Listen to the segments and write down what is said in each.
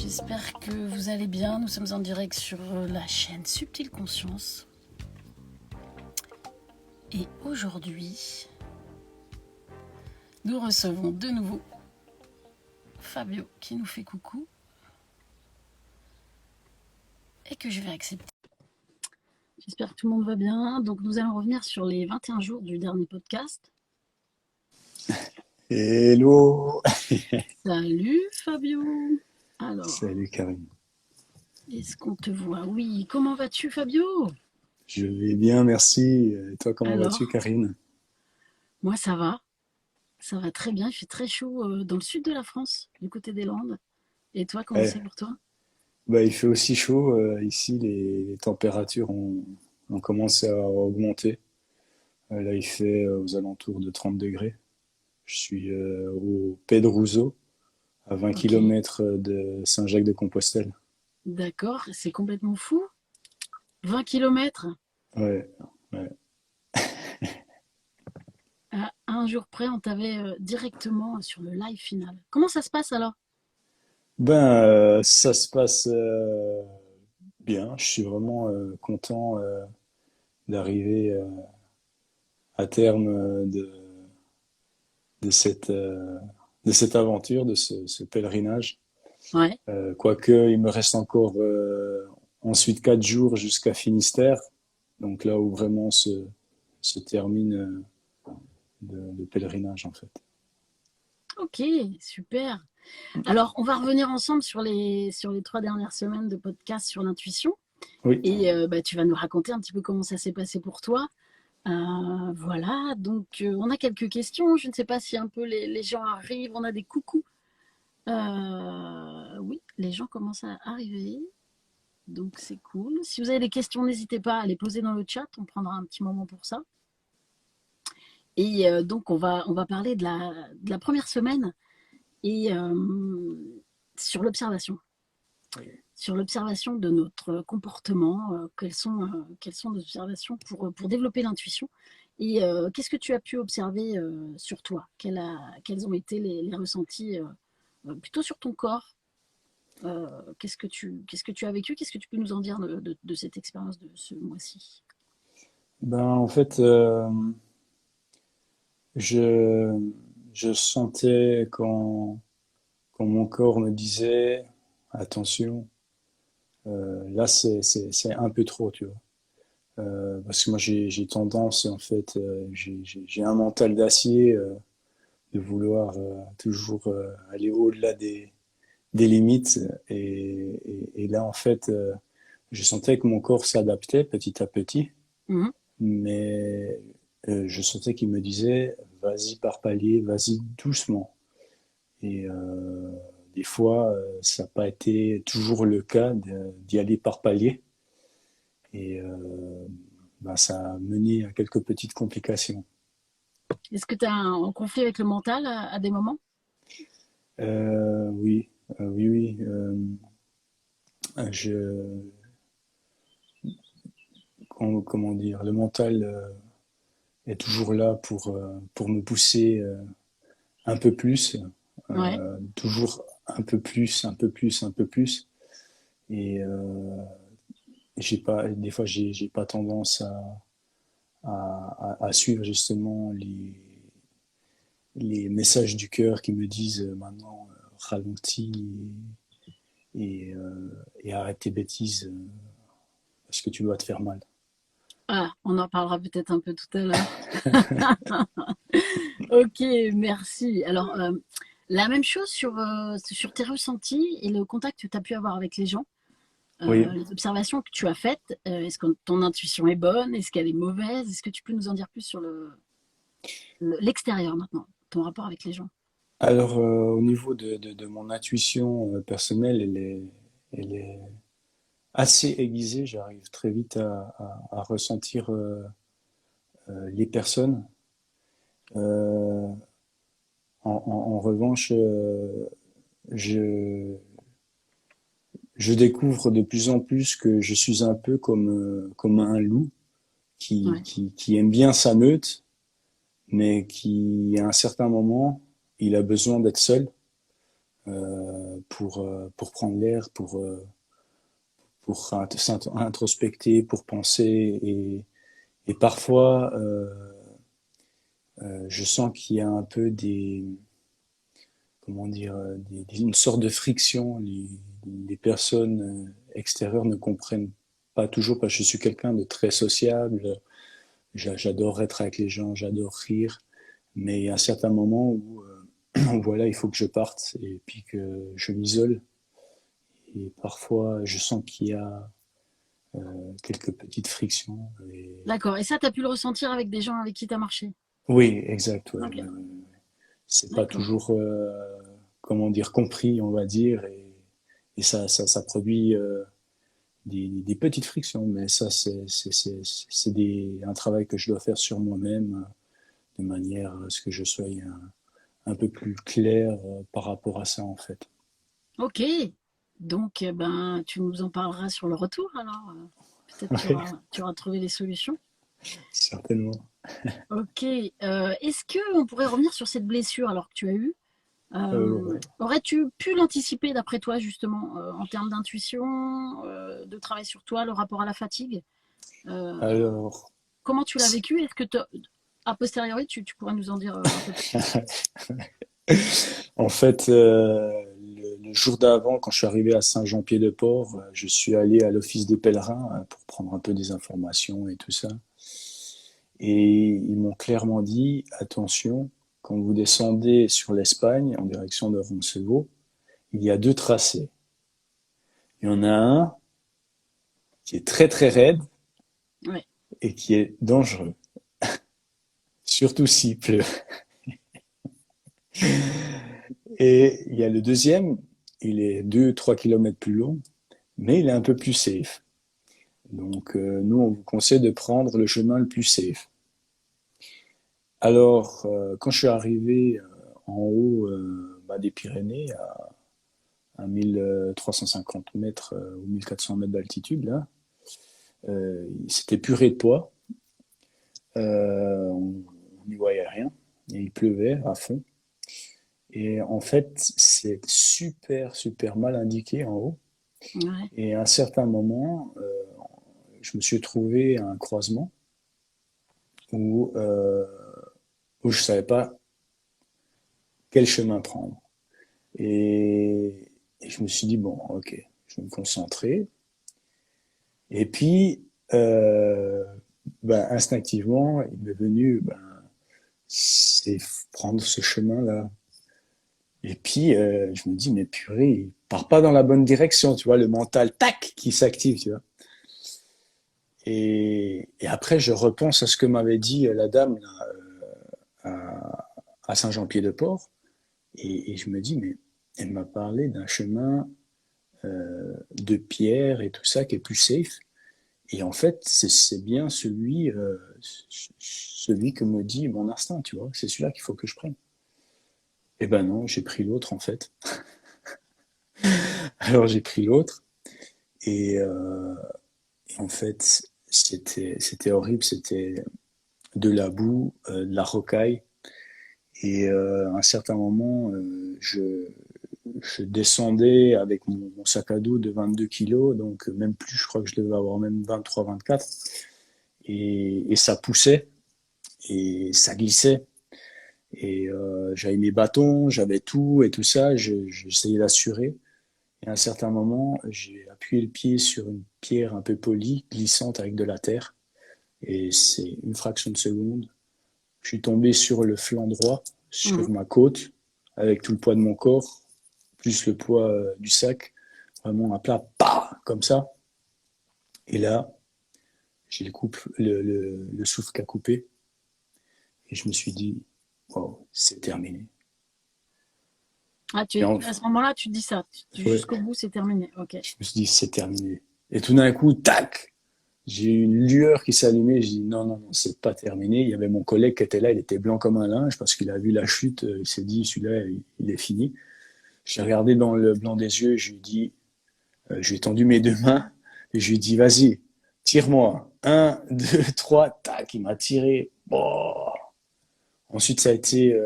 J'espère que vous allez bien. Nous sommes en direct sur la chaîne Subtile Conscience. Et aujourd'hui, nous recevons de nouveau Fabio qui nous fait coucou et que je vais accepter. J'espère que tout le monde va bien. Donc nous allons revenir sur les 21 jours du dernier podcast. Hello! Salut Fabio. Alors, Salut Karine. est-ce qu'on te voit? Oui, comment vas-tu Fabio? Je vais bien, merci. Et toi, comment vas-tu, Alors, Karine? moi ça va. Ça va très bien. Il fait très chaud dans le sud de la France, du côté des Landes. Et toi, comment Ouais, c'est pour toi? bah, il fait aussi chaud. Ici, les températures ont commencé à augmenter. Là, il fait aux alentours de 30 degrés. Je suis au Pedroso, à 20 Ok, kilomètres de Saint-Jacques-de-Compostelle. d'accord. C'est complètement fou. 20 kilomètres Ouais, ouais. à un jour près, on t'avait directement sur le live final. Comment ça se passe alors? Ben, ça se passe bien. Je suis vraiment content d'arriver à terme de cette, euh, de cette aventure, de ce pèlerinage. Ouais. Quoique, il me reste encore ensuite 4 jours jusqu'à Finistère, donc là où vraiment se termine le pèlerinage en fait. Ok, super. Alors, on va revenir ensemble sur les 3 dernières semaines de podcast sur l'intuition. Oui, Et tu vas nous raconter un petit peu comment ça s'est passé pour toi. Voilà, donc on a quelques questions. Je ne sais pas si un peu les gens arrivent. On a des coucous. Oui, les gens commencent à arriver. Donc c'est cool. Si vous avez des questions, n'hésitez pas à les poser dans le chat. On prendra un petit moment pour ça. Et donc on va parler de la première semaine et sur l'observation. Sur l'observation de notre comportement, quelles sont nos observations pour développer l'intuition. Et qu'est-ce que tu as pu observer sur toi? Quels ont été les ressentis plutôt sur ton corps? Qu'est-ce que tu as vécu? Qu'est-ce que tu peux nous en dire de cette expérience de ce mois-ci? ben en fait, je, je sentais quand mon corps me disait attention, là c'est un peu trop, tu vois. Parce que moi j'ai tendance en fait, j'ai un mental d'acier de vouloir toujours aller au-delà des limites et là en fait je sentais que mon corps s'adaptait petit à petit, Mhm. mais je sentais qu'il me disait vas-y par palier, vas-y doucement et des fois ça n'a pas été toujours le cas d'y aller par palier et ben, ça a mené à quelques petites complications. Est-ce que tu as un conflit avec le mental à des moments? Oui, oui, oui. Je, comment dire, le mental est toujours là pour me pousser un peu plus, Ouais. toujours un peu plus, un peu plus, un peu plus. Et j'ai pas, des fois, j'ai pas tendance à suivre justement les messages du cœur qui me disent maintenant ralentis et arrête tes bêtises parce que tu dois te faire mal. Ah, on en parlera peut-être un peu tout à l'heure. Ok, merci. Alors, la même chose sur tes ressentis et le contact que tu as pu avoir avec les gens, Oui, les observations que tu as faites. Est-ce que ton intuition est bonne? Est-ce qu'elle est mauvaise? Est-ce que tu peux nous en dire plus sur l'extérieur maintenant, ton rapport avec les gens? alors, au niveau de mon intuition personnelle, elle est assez aiguisée. J'arrive très vite à ressentir les personnes. Euh, en revanche, je, je découvre de plus en plus que je suis un peu comme un loup Ouais. qui aime bien sa meute, mais qui, à un certain moment, il a besoin d'être seul. pour prendre l'air, pour introspecter, pour penser. Et parfois, je sens qu'il y a un peu comment dire, une sorte de friction. Les personnes extérieures ne comprennent pas toujours, parce que je suis quelqu'un de très sociable. J'adore être avec les gens, j'adore rire. Mais il y a un certain moment où, voilà, il faut que je parte et puis que je m'isole. Et parfois, je sens qu'il y a quelques petites frictions. D'accord. Et ça, tu as pu le ressentir avec des gens avec qui tu as marché? Oui, exact. Ouais, Ok, ouais, ouais. C'est pas d'accord. toujours, comment dire, compris, on va dire, et ça produit des petites frictions. Mais ça, un travail que je dois faire sur moi-même, de manière à ce que je sois un peu plus clair par rapport à ça, en fait. Ok. Donc, ben, tu nous en parleras sur le retour, alors. Peut-être Ouais, tu auras trouvé les solutions. certainement. Ok. Est-ce que on pourrait revenir sur cette blessure alors que tu as eue? Ouais. Aurais-tu pu l'anticiper d'après toi, justement, en termes d'intuition, de travail sur toi, le rapport à la fatigue? Euh, Alors, Comment tu l'as vécu? Est-ce que, a posteriori, tu pourrais nous en dire un peu plus? en fait, le jour d'avant, quand je suis arrivé à Saint-Jean-Pied-de-Port, je suis allé à l'Office des pèlerins pour prendre un peu des informations et tout ça. Et ils m'ont clairement dit, attention, quand vous descendez sur l'Espagne en direction de Roncevaux, il y a deux tracés. Il y en a un qui est très très raide Ouais. et qui est dangereux, surtout s'il pleut. Et il y a le deuxième, il est 2-3 kilomètres plus long, mais il est un peu plus safe. Donc, nous, on vous conseille de prendre le chemin le plus safe. Alors, quand je suis arrivé en haut des Pyrénées, à 1350 mètres ou 1400 mètres d'altitude, là, c'était purée de poids. On n'y voyait rien. Et il pleuvait à fond. Et en fait, c'est super, super mal indiqué en haut. Ouais. Et à un certain moment, je me suis trouvé à un croisement où, où je savais pas quel chemin prendre. Et je me suis dit, bon, ok, je vais me concentrer. Et puis, instinctivement, il m'est venu, c'est prendre ce chemin-là. Et puis, je me dis, mais purée, il part pas dans la bonne direction, tu vois, le mental, tac, qui s'active, tu vois. Et après, je repense à ce que m'avait dit la dame là, à Saint-Jean-Pied-de-Port. Et je me dis, mais elle m'a parlé d'un chemin de pierre et tout ça qui est plus safe. Et en fait, c'est bien celui que me dit mon instinct, tu vois. C'est celui-là qu'il faut que je prenne. Eh ben non, j'ai pris l'autre en fait. Alors j'ai pris l'autre et, en fait c'était horrible, c'était de la boue, de la rocaille et à un certain moment je descendais avec mon sac à dos de 22 kilos, donc même plus, je crois que je devais avoir même 23, 24 et ça poussait et ça glissait. Et j'avais mes bâtons, j'avais tout et tout ça, j'essayais d'assurer. Et à un certain moment, j'ai appuyé le pied sur une pierre un peu polie, glissante avec de la terre. Et c'est une fraction de seconde. Je suis tombé sur le flanc droit, sur Mhm. ma côte, avec tout le poids de mon corps, plus le poids du sac. Vraiment un plat, pas comme ça. Et là, j'ai le souffle qui a coupé. Et je me suis dit, wow, c'est terminé. Ah, Et en, à ce moment-là, tu te dis ça. ouais, Jusqu'au bout, c'est terminé. Ok. je me suis dit, c'est terminé. Et tout d'un coup, tac, j'ai eu une lueur qui s'allumait. J'ai dit, non, non, non, c'est pas terminé. Il y avait mon collègue qui était là, il était blanc comme un linge parce qu'il a vu la chute. Il s'est dit, celui-là, il est fini. J'ai regardé dans le blanc des yeux, je lui ai dit, je lui ai tendu mes deux mains et je lui ai dit, vas-y, tire-moi. Un, deux, trois, tac, il m'a tiré. Oh. Ensuite, ça a été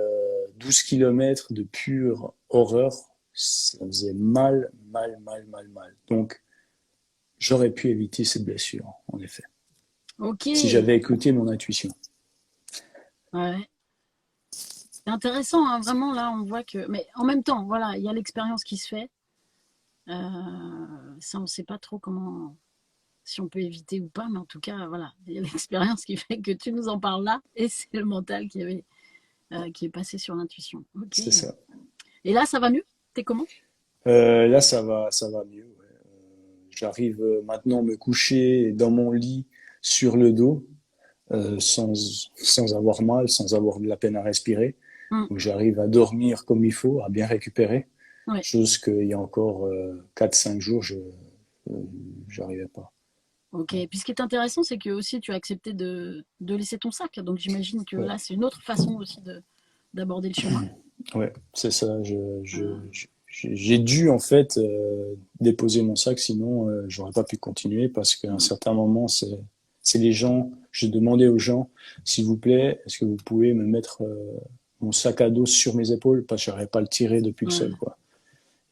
12 kilomètres de pure horreur. ça faisait mal, mal, mal, mal, mal. Donc, j'aurais pu éviter cette blessure, en effet, Ok, si j'avais écouté mon intuition. ouais. C'est intéressant, hein, vraiment, là, on voit que... Mais en même temps, voilà, il y a l'expérience qui se fait. Ça, on ne sait pas trop comment, si on peut éviter ou pas, mais en tout cas, voilà, il y a l'expérience qui fait que tu nous en parles là, et c'est le mental qui est passé sur l'intuition. Ok. C'est ça. Et là, ça va mieux? T'es comment? Là, ça va mieux. Ouais. J'arrive maintenant à me coucher dans mon lit sur le dos, sans avoir mal, sans avoir de la peine à respirer. Hmm, Donc, j'arrive à dormir comme il faut, à bien récupérer. ouais. Chose qu'il y a encore 4-5 jours, j'arrivais pas. Ok. Puis ce qui est intéressant, c'est que aussi tu as accepté de laisser ton sac. Donc j'imagine que Ouais, là, c'est une autre façon aussi d'aborder le chemin. ouais, c'est ça. Euh, J'ai dû en fait déposer mon sac, sinon j'aurais pas pu continuer parce qu'à un hmm, certain moment, c'est les gens. J'ai demandé aux gens, s'il vous plaît, est-ce que vous pouvez me mettre mon sac à dos sur mes épaules parce que j'arrivais pas à le tirer depuis le sol, ouais. quoi.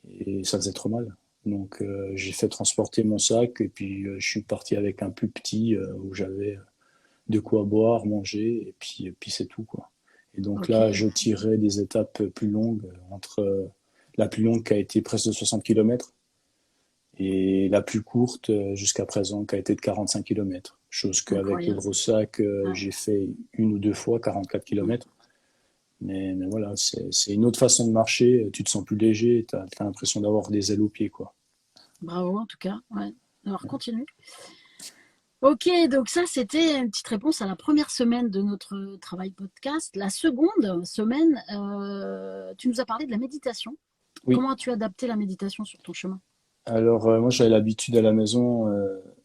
Et ça faisait trop mal. Donc j'ai fait transporter mon sac et puis je suis parti avec un plus petit où j'avais de quoi boire, manger et puis c'est tout quoi. Et donc Ok. là je tirais des étapes plus longues entre la plus longue qui a été presque de 60 km et la plus courte jusqu'à présent qui a été de 45 km. Chose qu'avec le Incroyable. gros sac Ouais. j'ai fait une ou deux fois 44 km. Mais voilà, c'est une autre façon de marcher. Tu te sens plus léger, tu as l'impression d'avoir des ailes aux pieds, quoi. Bravo en tout cas. Ouais. Alors continue. Ok, donc ça c'était une petite réponse à la première semaine de notre travail podcast. La seconde semaine, tu nous as parlé de la méditation. Oui, Comment as-tu adapté la méditation sur ton chemin? alors moi j'avais l'habitude à la maison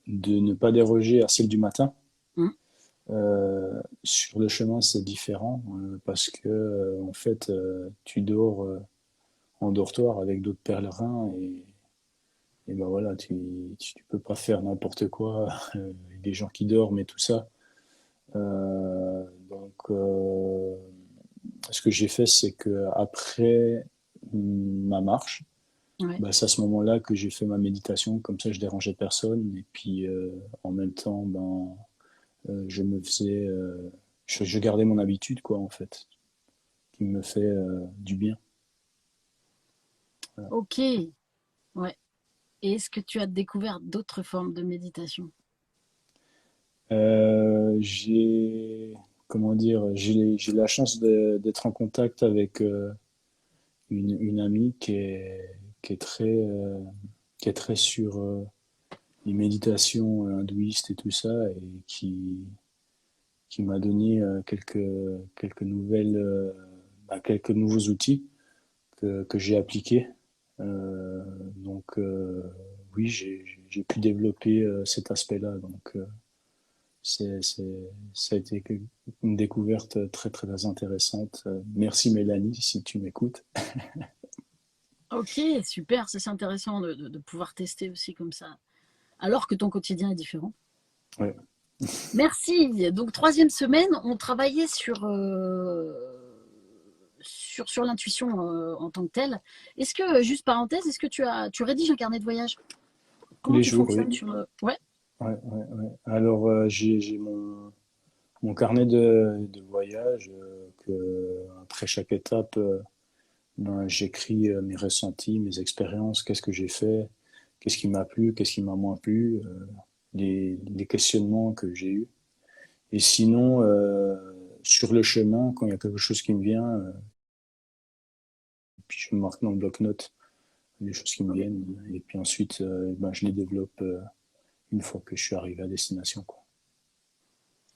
de ne pas déroger à celle du matin. Hmm. Sur le chemin c'est différent parce que en fait tu dors en dortoir avec d'autres pèlerins et ben voilà, tu peux pas faire n'importe quoi avec des gens qui dorment et tout ça. Donc ce que j'ai fait c'est que après ma marche, Ouais. bah, c'est à ce moment-là que j'ai fait ma méditation, comme ça je dérangeais personne. Et puis en même temps, ben, je me faisais, je gardais mon habitude, quoi, en fait, qui me fait du bien. Voilà. Ok, ouais. Et est-ce que tu as découvert d'autres formes de méditation? J'ai, comment dire, j'ai la chance d'être en contact avec une amie qui est très sur les méditations hindouistes et tout ça, et qui m'a donné quelques nouvelles, quelques nouveaux outils que j'ai appliqués. Donc oui, j'ai pu développer cet aspect-là. Donc ça a été une découverte très très intéressante. Merci Mélanie, si tu m'écoutes. Ok, super, ça, c'est intéressant de pouvoir tester aussi comme ça, alors que ton quotidien est différent. Ouais. Merci. Donc, troisième semaine, on travaillait sur l'intuition en tant que telle. Est-ce que, juste parenthèse, est-ce que tu rédiges un carnet de voyage? Tous Comment les tu jours, oui. fonctionnes sur le... Ouais, Ouais, ouais, ouais. Alors j'ai mon carnet de voyage que après chaque étape, ben, j'écris mes ressentis, mes expériences, qu'est-ce que j'ai fait, qu'est-ce qui m'a plu, qu'est-ce qui m'a moins plu, les questionnements que j'ai eus. Et sinon, sur le chemin, quand il y a quelque chose qui me vient, puis je me marque dans le bloc-notes les choses qui me viennent, et puis ensuite, ben, je les développe une fois que je suis arrivé à destination, quoi.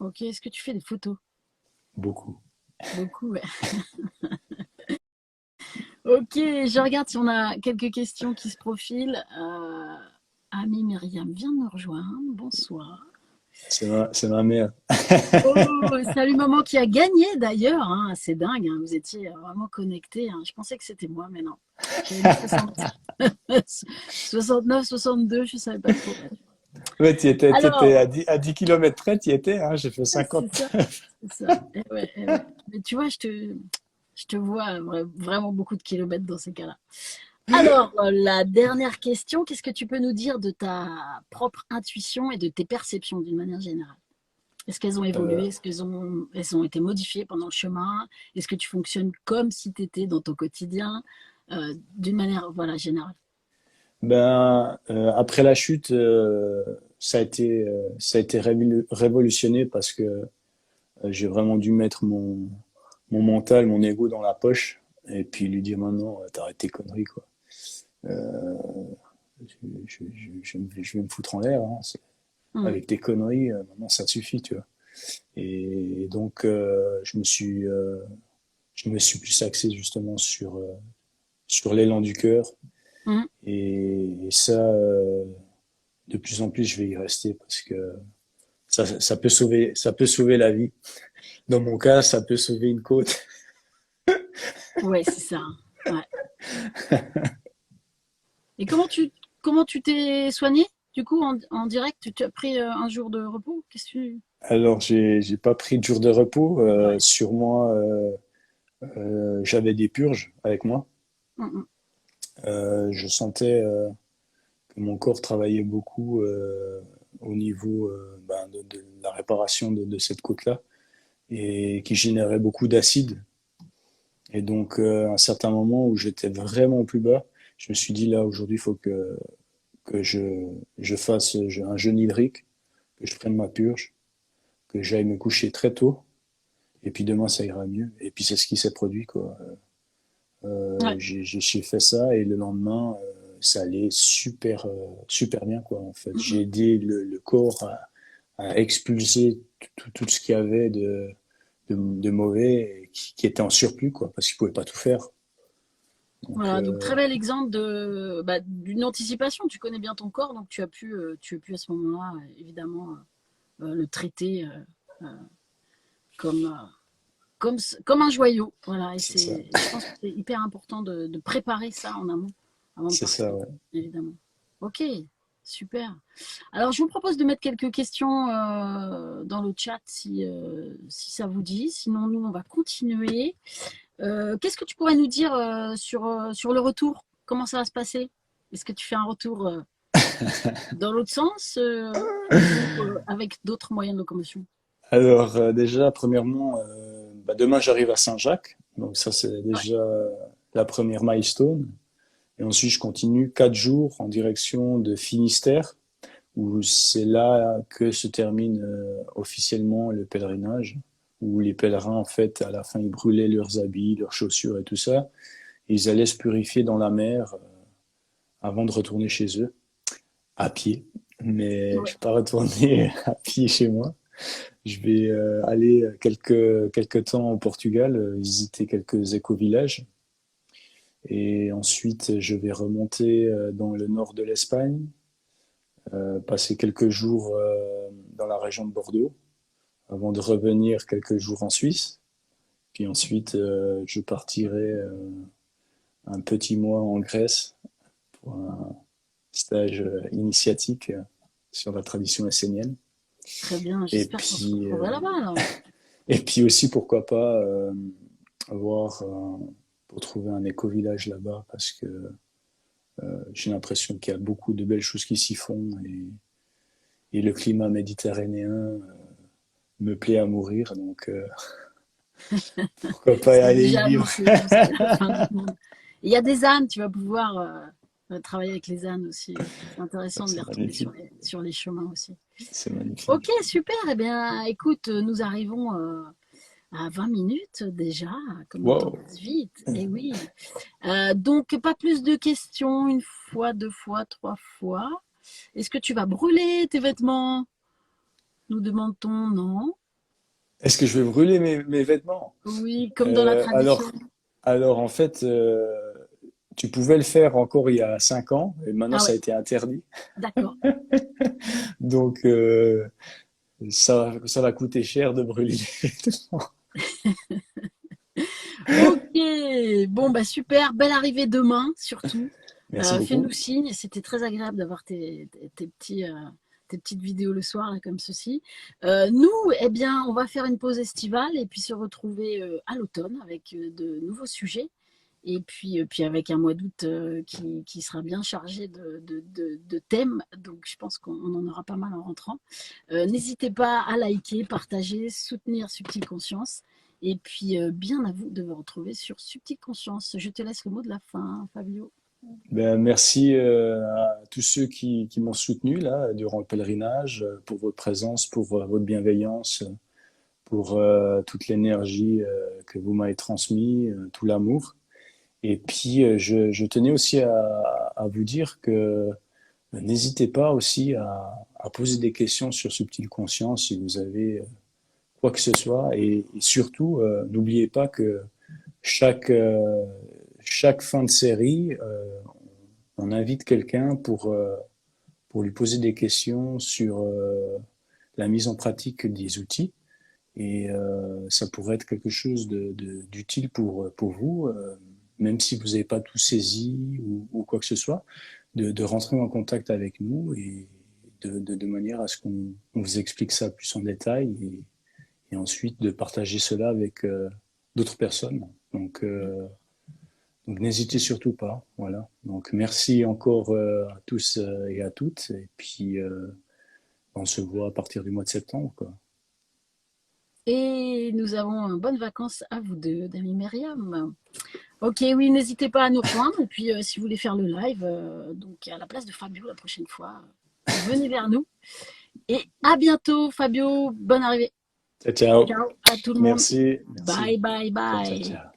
ok. Est-ce que tu fais des photos? Beaucoup. Beaucoup, ouais. Ok, je regarde si on a quelques questions qui se profilent. Ami Myriam vient de me rejoindre. Bonsoir. C'est ma mère. Oh, salut maman qui a gagné d'ailleurs, hein. C'est dingue, hein. Vous étiez vraiment connectés, hein. Je pensais que c'était moi, mais non. J'avais mis 60, 69, 62, je savais pas trop. Ouais, tu étais Alors, à 10 km près, tu y étais, hein, j'ai fait c'est 50. ça, c'est ça. Eh ouais, eh ouais. Mais tu vois, je te vois vraiment beaucoup de kilomètres dans ces cas-là. Alors, la dernière question, qu'est-ce que tu peux nous dire de ta propre intuition et de tes perceptions d'une manière générale? Est-ce qu'elles ont Euh, évolué? Est-ce elles ont été modifiées pendant le chemin? Est-ce que tu fonctionnes comme si tu étais dans ton quotidien, d'une manière, voilà, générale? Après la chute, ça a été révolutionné parce que j'ai vraiment dû mettre mon mental, mon ego dans la poche et puis lui dire maintenant, t'arrêtes tes conneries, quoi. Euh, je vais me foutre en l'air, hein. Hmm. Avec tes conneries, maintenant ça suffit, tu vois. Et donc, je me suis plus axé justement sur l'élan du cœur. Hmm. Et ça, de plus en plus, je vais y rester parce que ça peut sauver la vie. Dans mon cas, ça peut sauver une côte. Ouais, c'est ça. Ouais. Et comment tu t'es soigné? Du coup, en direct, tu as pris un jour de repos? Qu'est-ce que tu... Alors, j'ai pas pris de jour de repos. Ouais. Sur moi, j'avais des purges avec moi. Hmm, hmm. Je sentais que mon corps travaillait beaucoup au niveau de la réparation de cette côte-là et qui générait beaucoup d'acide. Et donc, à un certain moment où j'étais vraiment plus bas, je me suis dit, là, aujourd'hui, il faut que je fasse un jeûne hydrique, que je prenne ma purge, que j'aille me coucher très tôt, et puis demain, ça ira mieux. Et puis, c'est ce qui s'est produit, quoi. Ouais. J'ai fait ça, et le lendemain, ça allait super bien, quoi, en fait. Hmm, J'ai hmm. aidé le corps à expulser tout ce qu'il y avait de mauvais, et qui était en surplus, quoi, parce qu'il pouvait pas tout faire. Donc, Voilà, donc très bel exemple de, bah, d'une anticipation. Tu connais bien ton corps, donc tu as pu à ce moment-là, évidemment, le traiter euh, comme, comme un joyau. Voilà, et c'est ça. je pense que c'est hyper important de préparer ça en amont, avant de C'est ça, partir, ouais. évidemment. Ok, super. Alors, je vous propose de mettre quelques questions dans le chat si ça vous dit. Sinon, nous, on va continuer. Qu'est-ce que tu pourrais nous dire sur le retour? Comment ça va se passer? Est-ce que tu fais un retour dans l'autre sens ou avec d'autres moyens de locomotion? Alors, déjà, premièrement, demain, j'arrive à Saint-Jacques. Donc, ça, c'est Ouais, déjà la première milestone. Et ensuite, je continue 4 jours en direction de Finistère, où c'est là que se termine officiellement le pèlerinage, où les pèlerins, en fait, à la fin, ils brûlaient leurs habits, leurs chaussures et tout ça. Et ils allaient se purifier dans la mer avant de retourner chez eux, à pied. Mais je ouais. ne vais pas retourner à pied chez moi. Je vais aller quelques temps au Portugal, visiter quelques éco-villages. Et ensuite, je vais remonter dans le nord de l'Espagne, passer quelques jours dans la région de Bordeaux, avant de revenir quelques jours en Suisse. Puis ensuite, je partirai un petit mois en Grèce pour un stage initiatique sur la tradition essénienne. Très bien. Et J'espère qu'on se puis, retrouverait là-bas, alors. et puis aussi, pourquoi pas, voir pour trouver un éco-village là-bas, parce que j'ai l'impression qu'il y a beaucoup de belles choses qui s'y font, et le climat méditerranéen me plaît à mourir, donc pourquoi pas y C'est aller y déjà vivre. annoncé jusqu'à la fin du monde. Il y a des ânes, tu vas pouvoir travailler avec les ânes aussi. C'est intéressant de les C'est retrouver magnifique, sur les chemins aussi. c'est Ok, magnifique. super. Eh bien, écoute, nous arrivons à 20 minutes déjà, comme le temps Wow. passe vite. Et oui. Donc, pas plus de questions, une fois, deux fois, trois fois. Est-ce que tu vas brûler tes vêtements? Nous demande-t-on, non? Est-ce que je vais brûler mes vêtements? Oui, comme dans la Euh, tradition. alors, alors, en fait, tu pouvais le faire encore il y a 5 ans, et maintenant Ah ça ouais, a été interdit. d'accord. Donc, ça va coûter cher de brûler les vêtements. Ok, bon bah super, belle arrivée demain surtout. Merci Fais-nous beaucoup. signe, c'était très agréable d'avoir tes petits, tes petites vidéos le soir là, comme ceci. Nous, eh bien, on va faire une pause estivale et puis se retrouver à l'automne avec de nouveaux sujets. Et puis avec un mois d'août qui sera bien chargé de thèmes, donc je pense qu'on en aura pas mal en rentrant. N'hésitez pas à liker, partager, soutenir Subtile Conscience. Et puis, bien à vous de vous retrouver sur Subtile Conscience. Je te laisse le mot de la fin, Fabio. Ben, merci à tous ceux qui m'ont soutenu là durant le pèlerinage, pour votre présence, pour votre bienveillance, pour toute l'énergie que vous m'avez transmis, tout l'amour. Et puis, je tenais aussi à vous dire que n'hésitez pas aussi à poser des questions sur Subtile Conscience si vous avez quoi que ce soit. Et surtout, n'oubliez pas que chaque, euh, chaque fin de série, on invite quelqu'un pour lui poser des questions sur la mise en pratique des outils. Et ça pourrait être quelque chose d'utile pour vous, même si vous n'avez pas tout saisi ou quoi que ce soit, de rentrer en contact avec nous et de manière à ce qu'on vous explique ça plus en détail et ensuite de partager cela avec d'autres personnes. Donc n'hésitez surtout pas. Voilà. Donc merci encore à tous et à toutes. Et puis on se voit à partir du mois de septembre, quoi. Et nous avons bonnes vacances à vous deux, Dami Myriam. Ok, oui, n'hésitez pas à nous rejoindre. Et puis, si vous voulez faire le live, donc à la place de Fabio la prochaine fois, venez vers nous. Et à bientôt, Fabio. Bonne arrivée. Ciao, ciao. Ciao à tout le monde. Merci, Bye, merci. bye, Ciao, ciao, bye. ciao.